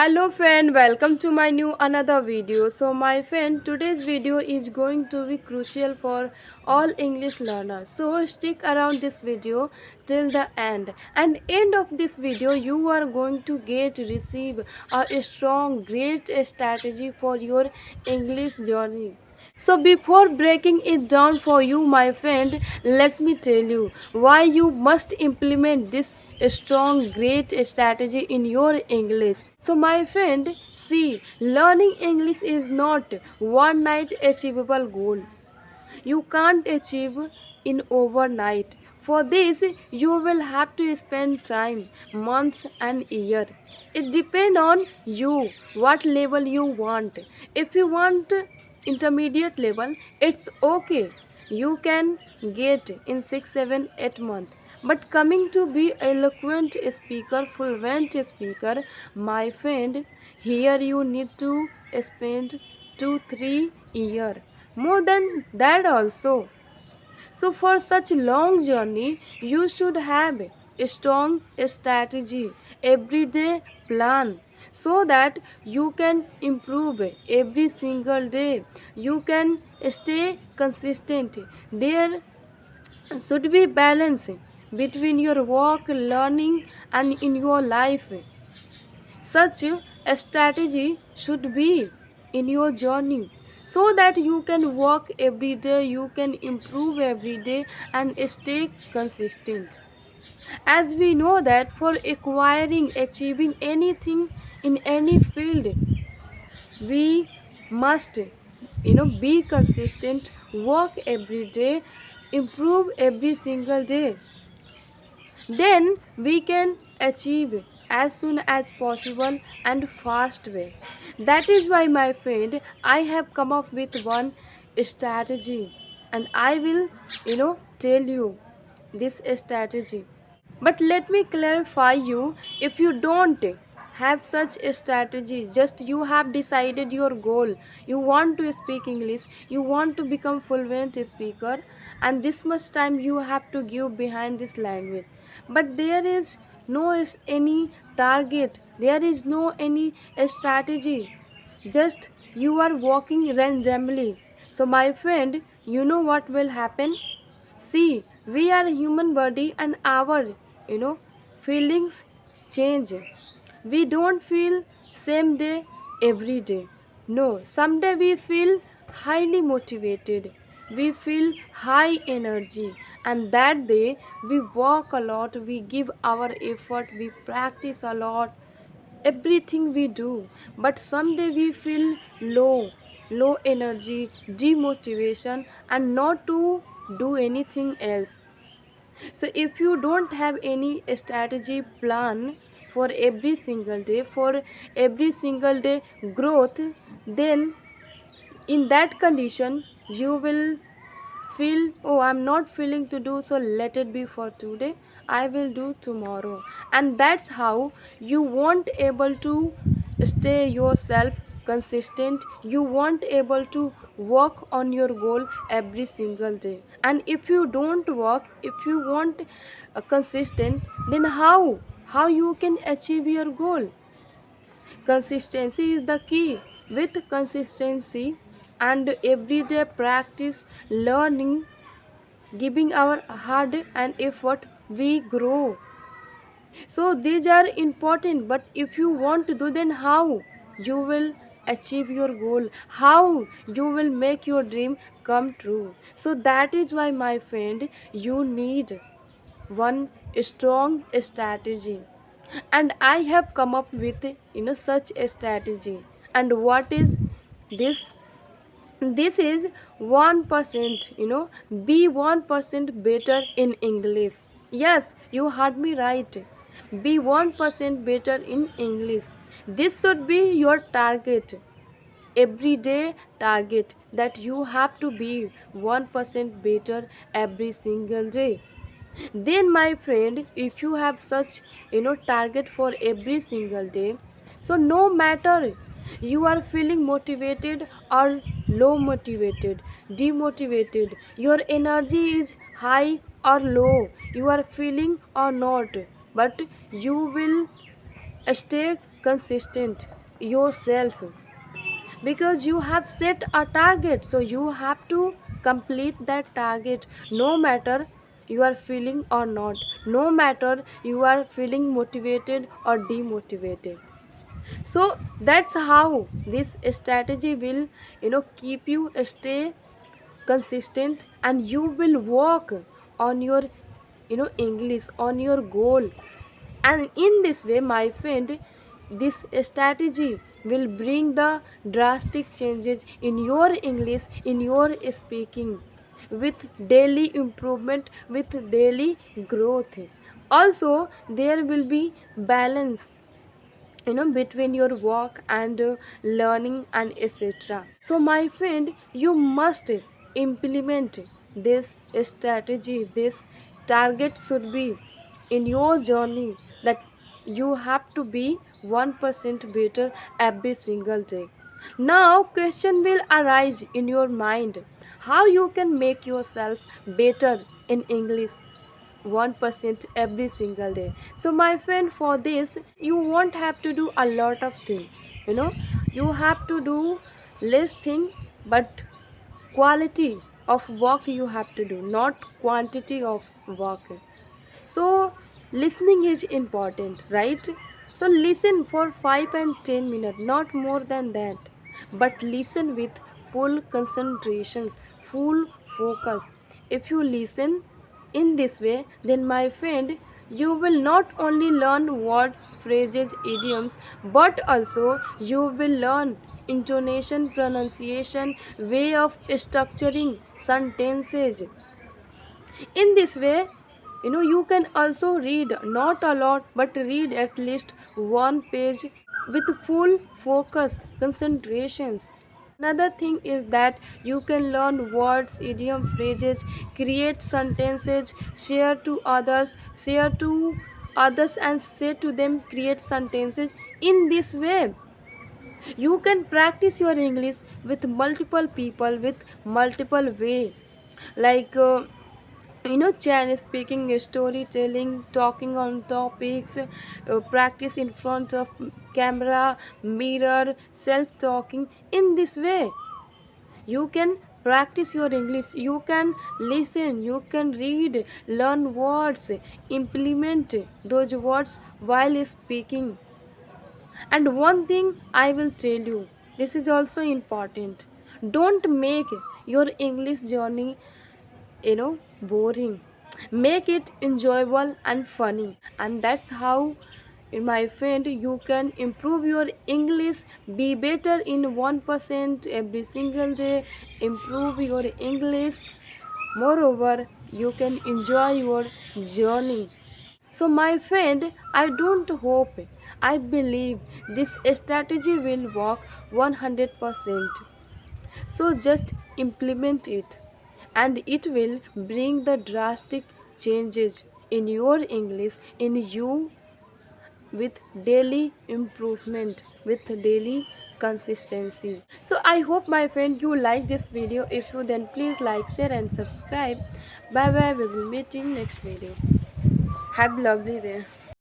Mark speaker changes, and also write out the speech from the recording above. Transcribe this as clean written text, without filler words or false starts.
Speaker 1: Hello friend, welcome to my new another video. So my friend, today's video is going to be crucial for all English learners. So stick around this video till the end. And end of this video you are going to receive a strong great strategy for your English journey. So before breaking it down for you, my friend, let me tell you why you must implement this strong, great strategy in your English. So my friend, see, learning English is not one night achievable goal. You can't achieve in overnight. For this, you will have to spend time, months and year. It depends on you, what level you want. If you want intermediate level, it's okay. You can get in 6, 7, 8 months. But coming to be eloquent speaker, fluent speaker, my friend, here you need to spend 2, 3 years, more than that also. So for such long journey, you should have a strong strategy, everyday plan, so that you can improve every single day. You can stay consistent. There should be balance between your work, learning, and in your life. Such a strategy should be in your journey so that you can work every day, you can improve every day, and stay consistent. As we know that for acquiring, achieving anything in any field, we must be consistent, work every day, improve every single day, then we can achieve as soon as possible and fast way. That is why, my friend, I have come up with one strategy, and I will tell you this strategy. But let me clarify you, if you don't have such a strategy, just you have decided your goal, you want to speak English, you want to become fluent speaker, and this much time you have to give behind this language. But there is no any target, there is no any strategy, just you are walking randomly. So my friend, you know what will happen? See, we are a human body and our, you know, feelings change. We don't feel same day every day. No, someday we feel highly motivated. We feel high energy, and that day we walk a lot, we give our effort, we practice a lot, everything we do. But someday we feel low energy, demotivation, and not to do anything else. So if you don't have any strategy plan for every single day, for every single day growth, then in that condition you will feel, oh, I'm not feeling to do, so let it be for today, I will do tomorrow. And that's how you won't able to stay yourself consistent, you won't able to work on your goal every single day. And if you don't work, if you want consistent, then how you can achieve your goal? Consistency is the key. With consistency and everyday practice, learning, giving our hard and effort, we grow. So these are important, but if you want to do, then how you will achieve your goal, how you will make your dream come true? So that is why, my friend, you need one strong strategy, and I have come up with such a strategy. And what is this? This is 1%, be 1% better in English. Yes, you heard me right. Be 1% better in English. This should be your target, everyday target, that you have to be 1% better every single day. Then, my friend, if you have such target for every single day, so no matter you are feeling motivated or low motivated, demotivated, your energy is high or low, you are feeling or not, but you will stay consistent yourself, because you have set a target, so you have to complete that target, no matter you are feeling or not, no matter you are feeling motivated or demotivated. So that's how this strategy will keep you stay consistent, and you will work on your English, on your goal. And in this way, my friend, this strategy will bring the drastic changes in your English, in your speaking, with daily improvement, with daily growth. Also there will be balance between your work and learning and etc. So my friend, you must implement this strategy. This target should be in your journey, that you have to be 1% better every single day. Now question will arise in your mind, how you can make yourself better in English 1% every single day. So my friend, for this you won't have to do a lot of things. You have to do less thing, but quality of work you have to do, not quantity of work. So listening is important, right? So listen for 5 and 10 minutes, not more than that, but listen with full concentrations, full focus. If you listen in this way, then my friend, you will not only learn words, phrases, idioms, but also you will learn intonation, pronunciation, way of structuring sentences. In this way, you can also read, not a lot, but read at least one page with full focus, concentrations. Another thing is that you can learn words, idiom, phrases, create sentences, share to others and say to them, create sentences. In this way, you can practice your English with multiple people, with multiple way, like Chinese speaking, storytelling, talking on topics, practice in front of camera, mirror, self talking. In this way, you can practice your English. You can listen, you can read, learn words, implement those words while speaking. And one thing I will tell you, this is also important. Don't make your English journey boring. Make it enjoyable and funny. And that's how, my friend, you can improve your English, be better in 1% every single day, improve your English. Moreover, you can enjoy your journey. So my friend, I don't hope, I believe this strategy will work 100%. So just implement it, and it will bring the drastic changes in your English, in you, with daily improvement, with daily consistency. So I hope, my friend, you like this video. If you, then please like, share and subscribe. Bye bye. We will be meeting next video. Have a lovely day.